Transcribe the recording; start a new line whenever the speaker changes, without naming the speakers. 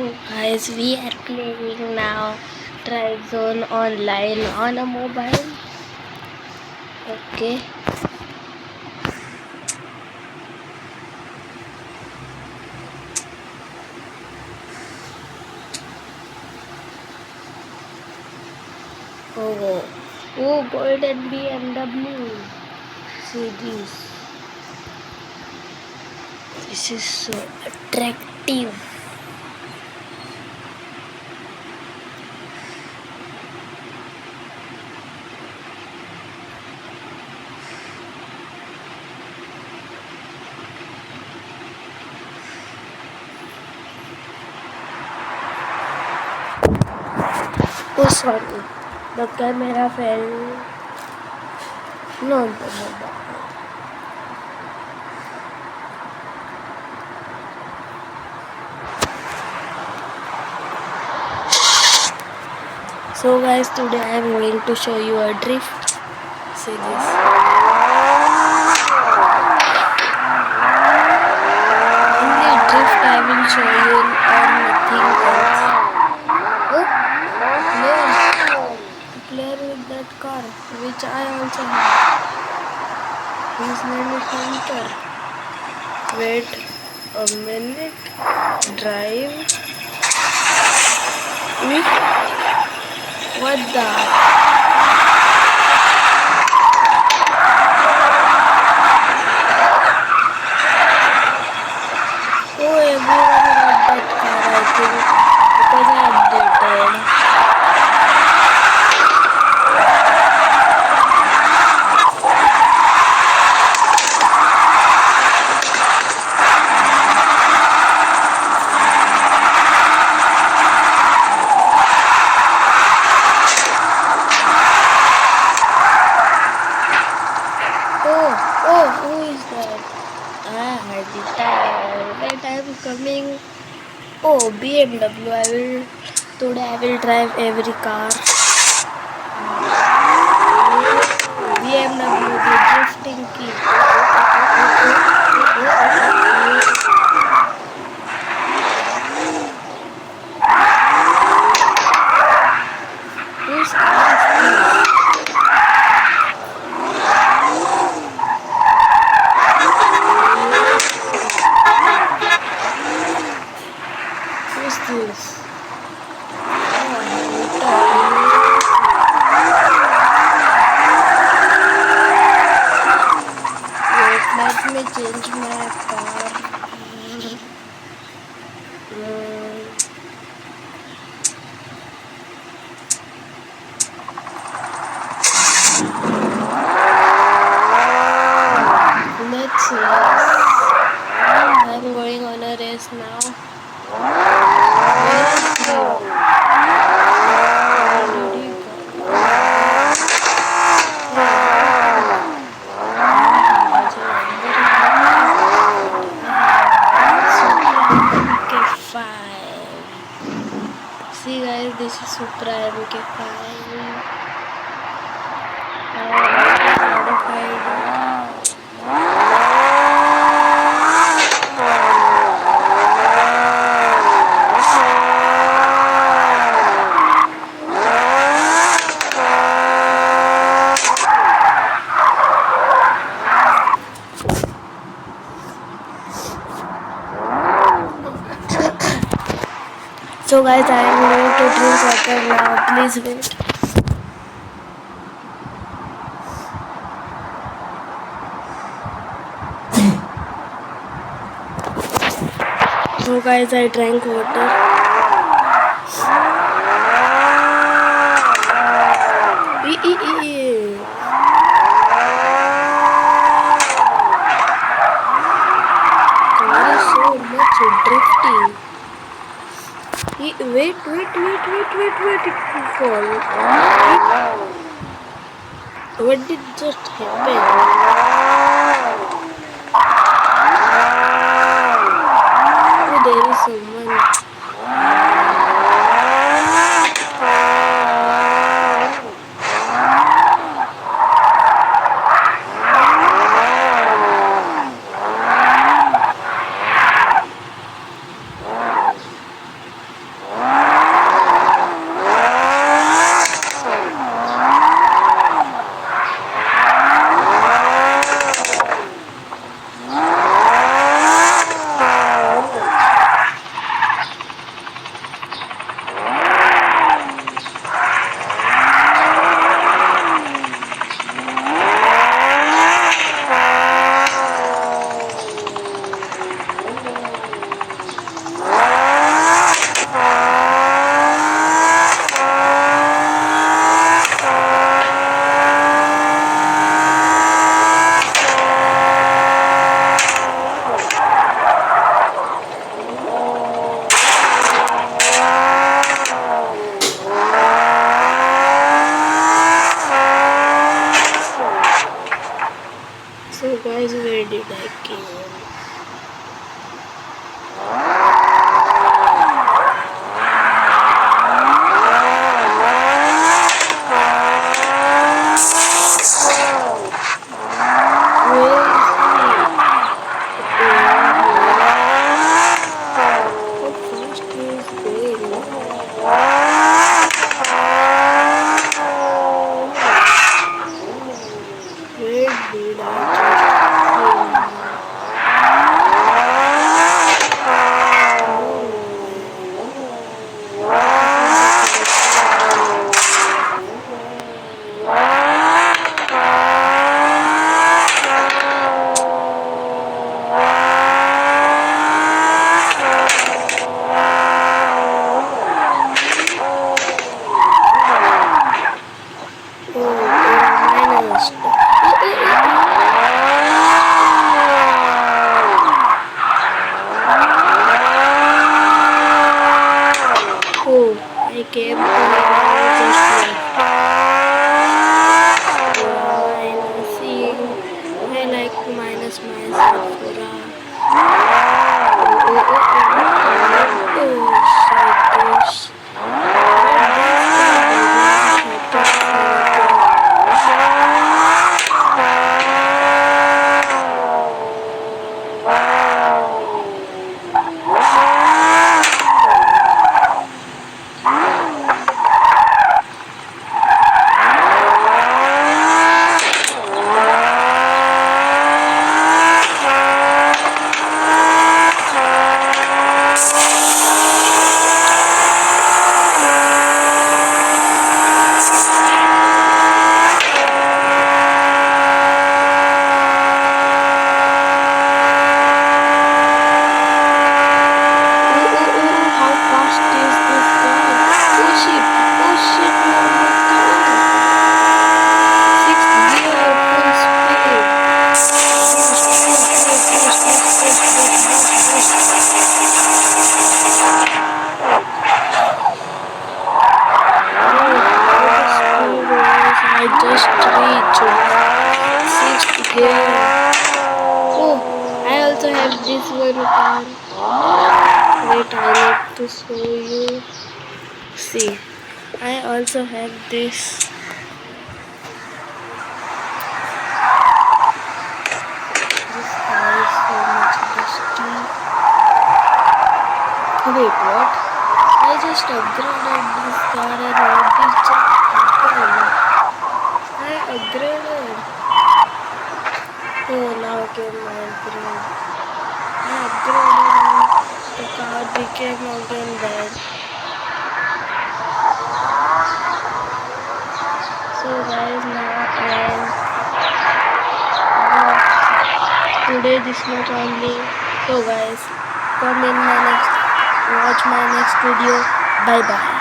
Guys, we are playing now Drive Zone online on a mobile. Okay. Oh, golden BMW. See this. This is so attractive. Oh, sorry. The camera fell. No, the mobile. So guys, today I am going to show you a drift. See this. Only drift I will show you or nothing else. Oh, player with that car, which I also have. His name is Hunter. Wait a minute. Drive. What the? Oh, everyone got that car, I think, because I updated. Oh, who is that? Wait, I am coming. Oh, BMW. Today I will drive every car. BMW, the drifting king. Whose car is this? Who's this? Wait, let me change my car. Let's race. I'm going on a race now. Where is he? Where did he go? MK5. See guys, this is Supra MK5. Modified. So guys, I am going to drink water now. Please wait. So guys, I drank water. Car is so much drifty. Wait, it will fall. What did just happen? Oh, there is someone. Fura. Oh, shit. How fast is this car? Oh shit, normal car. Sixth gear, full speed. I just reached sixth gear. Oh, I also have this one car. Wait, I need to show you. See, I also have this. This car is so much dusty. Wait, what? I just upgraded this car and what did just happen? I upgraded. Oh, now again my upgrade. I upgraded and the car became again bad. So guys, now today this much only. So guys, come in my next, watch my next video. Bye bye.